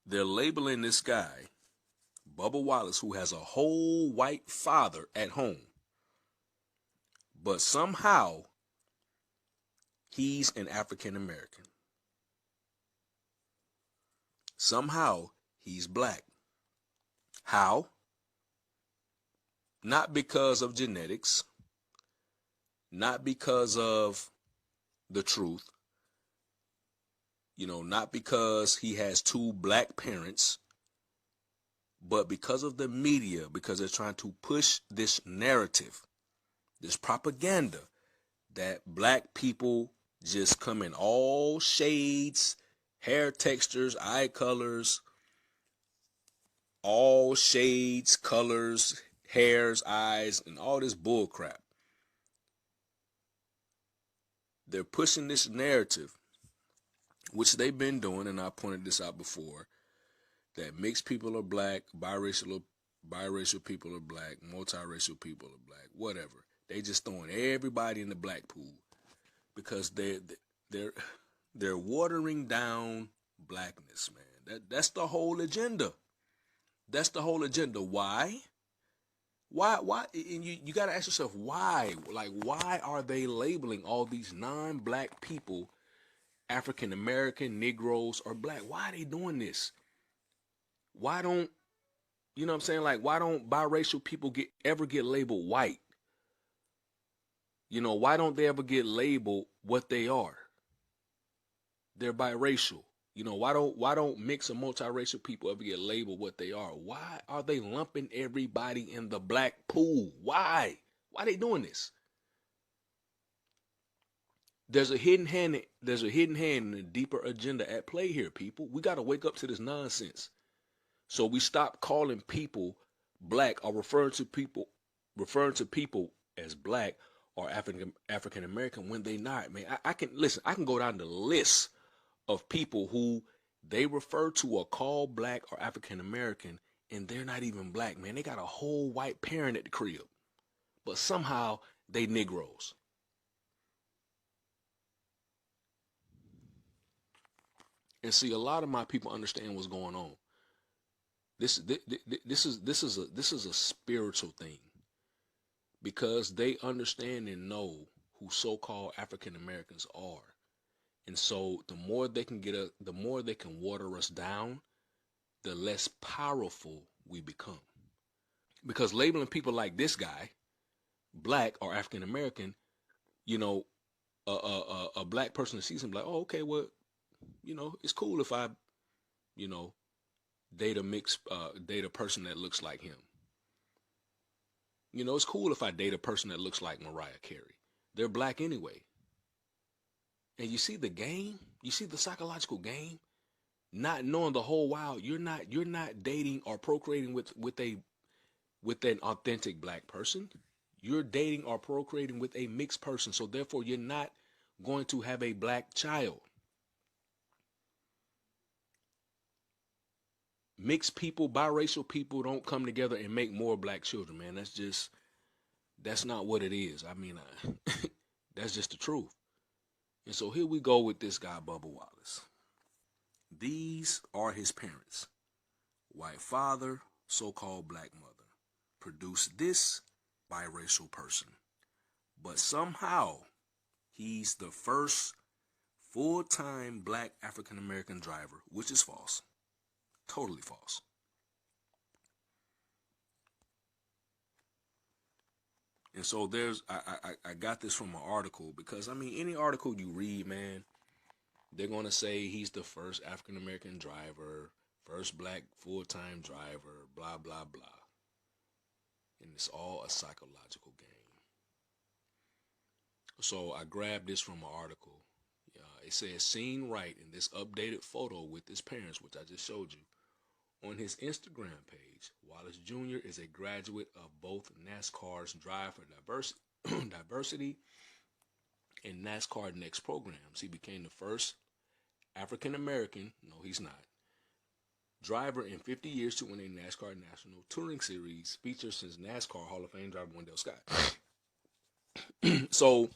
They're labeling this guy, Bubba Wallace, who has a whole white father at home, but somehow he's an African American. Somehow he's black. How? Not because of genetics, not because of the truth, not because he has two black parents, but because of the media, because they're trying to push this narrative, this propaganda that black people just come in all shades, hair textures, eye colors, all shades, colors, hairs, eyes, and all this bull crap. They're pushing this narrative, which they've been doing, and I pointed this out before, that mixed people are black, biracial people are black, multiracial people are black, whatever. They just throwing everybody in the black pool because they're watering down blackness, man. That's the whole agenda. That's the whole agenda. Why? Why? And you got to ask yourself why. Like, why are they labeling all these non-black people African American, Negroes, or black? Why are they doing this? Why don't, you know what I'm saying? Like, why don't biracial people ever get labeled white? Why don't they ever get labeled what they are? They're biracial. Why don't mixed or multiracial people ever get labeled what they are? Why are they lumping everybody in the black pool? Why? Why are they doing this? There's a hidden hand and a deeper agenda at play here, people. We got to wake up to this nonsense. So we stop calling people black or referring to people as black or African American when they not, man. I can go down the list of people who they refer to or call black or African American, and they're not even black, man. They got a whole white parent at the crib, but somehow they Negroes. And see, a lot of my people understand what's going on. This is a spiritual thing, because they understand and know who so-called African Americans are. And so the more they can water us down, the less powerful we become. Because labeling people like this guy, black or African American, a black person that sees him like, oh, okay, well, it's cool if I, date a person that looks like him. It's cool if I date a person that looks like Mariah Carey. They're black anyway. And you see the game? You see the psychological game? Not knowing the whole while you're not dating or procreating with an authentic black person. You're dating or procreating with a mixed person, so therefore you're not going to have a black child. Mixed people, biracial people don't come together and make more black children, man. That's not what it is. I mean, that's just the truth. And so here we go with this guy, Bubba Wallace. These are his parents. White father, so-called black mother. Produced this biracial person. But somehow, he's the first full-time black African-American driver, which is false. Totally false. And so I got this from an article, because, I mean, any article you read, man, they're going to say he's the first African-American driver, first black full-time driver, blah, blah, blah. And it's all a psychological game. So I grabbed this from an article. It says, seen right in this updated photo with his parents, which I just showed you. On his Instagram page, Wallace Jr. is a graduate of both NASCAR's Drive for Diversity and NASCAR Next programs. He became the first African American, no he's not, driver in 50 years to win a NASCAR National Touring Series feature since NASCAR Hall of Fame driver Wendell Scott. So,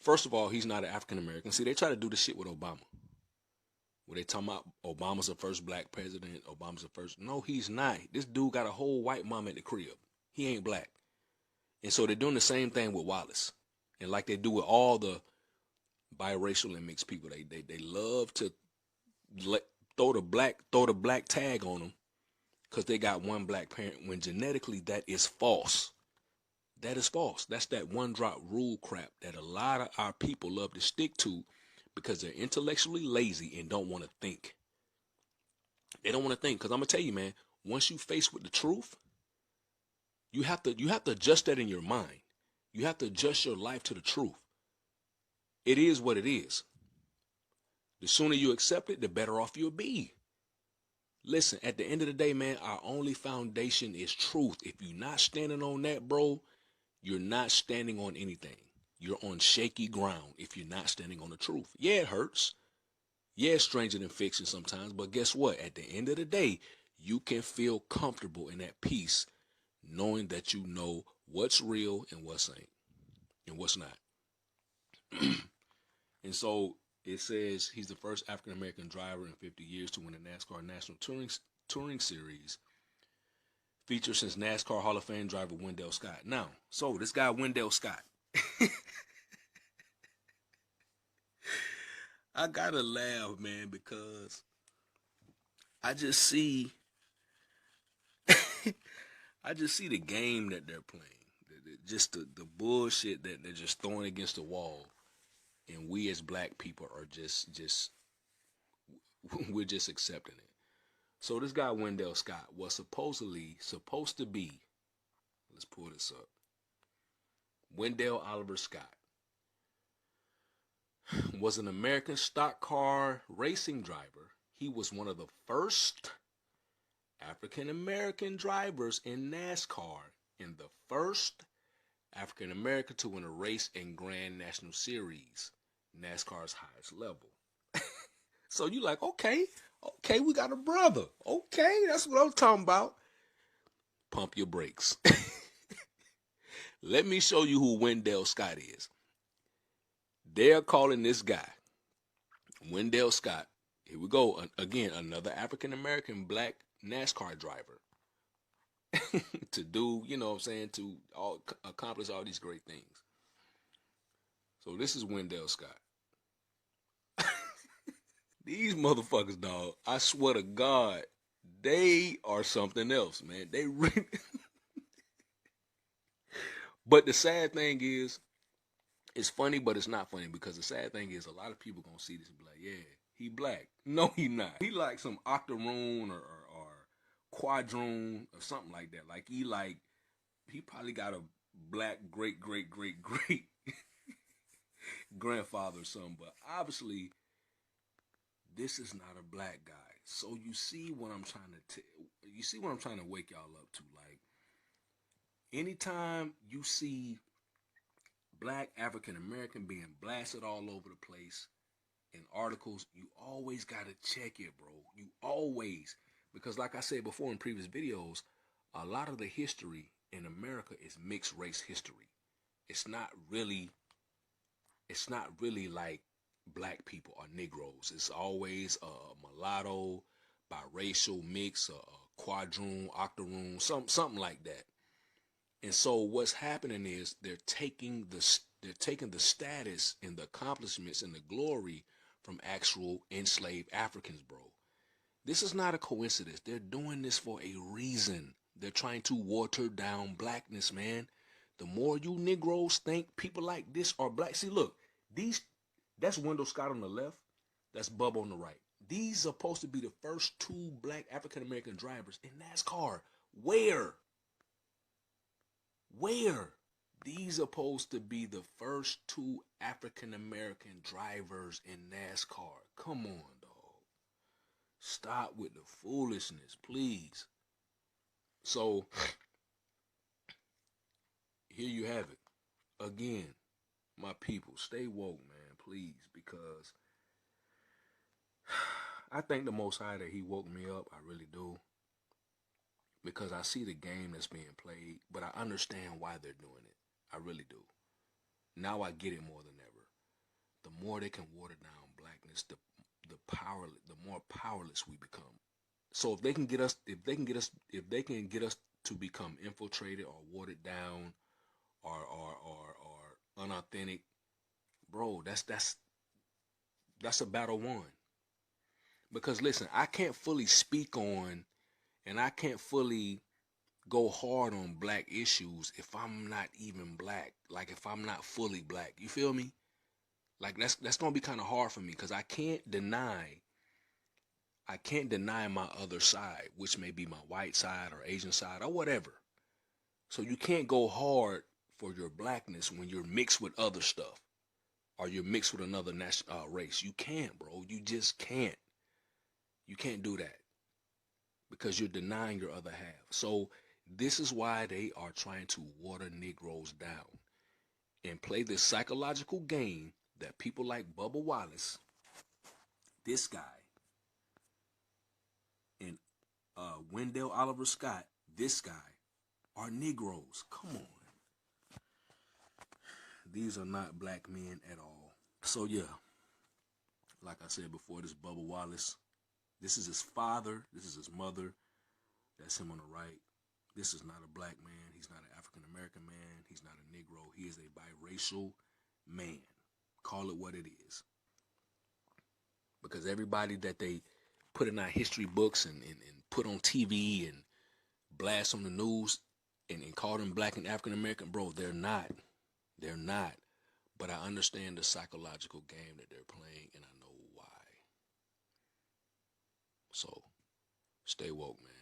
first of all, he's not an African American. See, they try to do this shit with Obama. Were they talking about Obama's the first black president? Obama's the first. No, he's not. This dude got a whole white mom at the crib. He ain't black. And so they're doing the same thing with Wallace. And like they do with all the biracial and mixed people, they love to throw the black tag on them because they got one black parent, when genetically that is false. That is false. That's that one drop rule crap that a lot of our people love to stick to because they're intellectually lazy and don't want to think. They don't want to think, because I'm gonna tell you, man, once you face with the truth, you have to adjust that in your mind. You have to adjust your life to the truth. It is what it is. The sooner you accept it, the better off you'll be. Listen, at the end of the day, man, our only foundation is truth. If you're not standing on that, bro, you're not standing on anything. You're on shaky ground if you're not standing on the truth. Yeah, it hurts. Yeah, it's stranger than fiction sometimes, but guess what? At the end of the day, you can feel comfortable in that peace, knowing that you know what's real and what's ain't, and what's not. And so it says he's the first African American driver in 50 years to win a NASCAR National Touring Series, featured since NASCAR Hall of Fame driver Wendell Scott. Now, so this guy Wendell Scott, I gotta laugh, man, because I just see the game that they're playing, just the bullshit that they're just throwing against the wall, and we as black people are just we're just accepting it. So this guy Wendell Scott was supposed to be, let's pull this up, Wendell Oliver Scott was an American stock car racing driver. He was one of the first African American drivers in NASCAR, and the first African American to win a race in Grand National Series, NASCAR's highest level. So you like, okay, we got a brother. Okay, that's what I'm talking about. Pump your brakes. Let me show you who Wendell Scott is. They're calling this guy Wendell Scott. Here we go. Again, another African American black NASCAR driver to do, you know what I'm saying, to accomplish all these great things. So this is Wendell Scott. These motherfuckers, dog, I swear to God, they are something else, man. They really... But the sad thing is, it's funny, but it's not funny, because the sad thing is a lot of people gonna see this and be like, yeah, he black. No, he not. He like some octoroon or quadroon or something like that. Like he probably got a black great grandfather or something, but obviously this is not a black guy. So you see what I'm trying to wake y'all up to. Like, anytime you see black African American being blasted all over the place in articles, you always gotta check it, bro. You always, because like I said before in previous videos, a lot of the history in America is mixed race history. It's not really like black people or Negroes. It's always a mulatto, biracial mix, a quadroon, octoroon, something like that. And so what's happening is they're taking the status and the accomplishments and the glory from actual enslaved Africans, bro. This is not a coincidence. They're doing this for a reason. They're trying to water down blackness, man. The more you Negroes think people like this are black. See, look, that's Wendell Scott on the left. That's Bubba on the right. These are supposed to be the first two black African American drivers in NASCAR. Where? These are supposed to be the first two African American drivers in NASCAR. Come on, dog. Stop with the foolishness, please. So, here you have it. Again, my people, stay woke, man, please, because I thank the Most High that he woke me up. I really do. Because I see the game that's being played, but I understand why they're doing it. I really do. Now I get it more than ever. The more they can water down blackness, more powerless we become. So if they can get us, if they can get us to become infiltrated or watered down or unauthentic, bro, that's a battle won. Because listen, I can't fully speak on and I can't fully go hard on black issues if I'm not even black. Like if I'm not fully black. You feel me? Like that's gonna be kind of hard for me because I can't deny my other side, which may be my white side or Asian side or whatever. So you can't go hard for your blackness when you're mixed with other stuff or you're mixed with another race. You can't, bro. You just can't. You can't do that because you're denying your other half. So this is why they are trying to water Negroes down and play this psychological game that people like Bubba Wallace, this guy, and Wendell Oliver Scott, this guy, are Negroes. Come on. These are not black men at all. So yeah, like I said before, this Bubba Wallace, this is his father, this is his mother, that's him on the right. This is not a black man, he's not an African American man, he's not a Negro, he is a biracial man. Call it what it is. Because everybody that they put in our history books and put on TV and blast on the news and call them black and African American, bro, they're not. They're not. But I understand the psychological game that they're playing, and I know why. So, stay woke, man.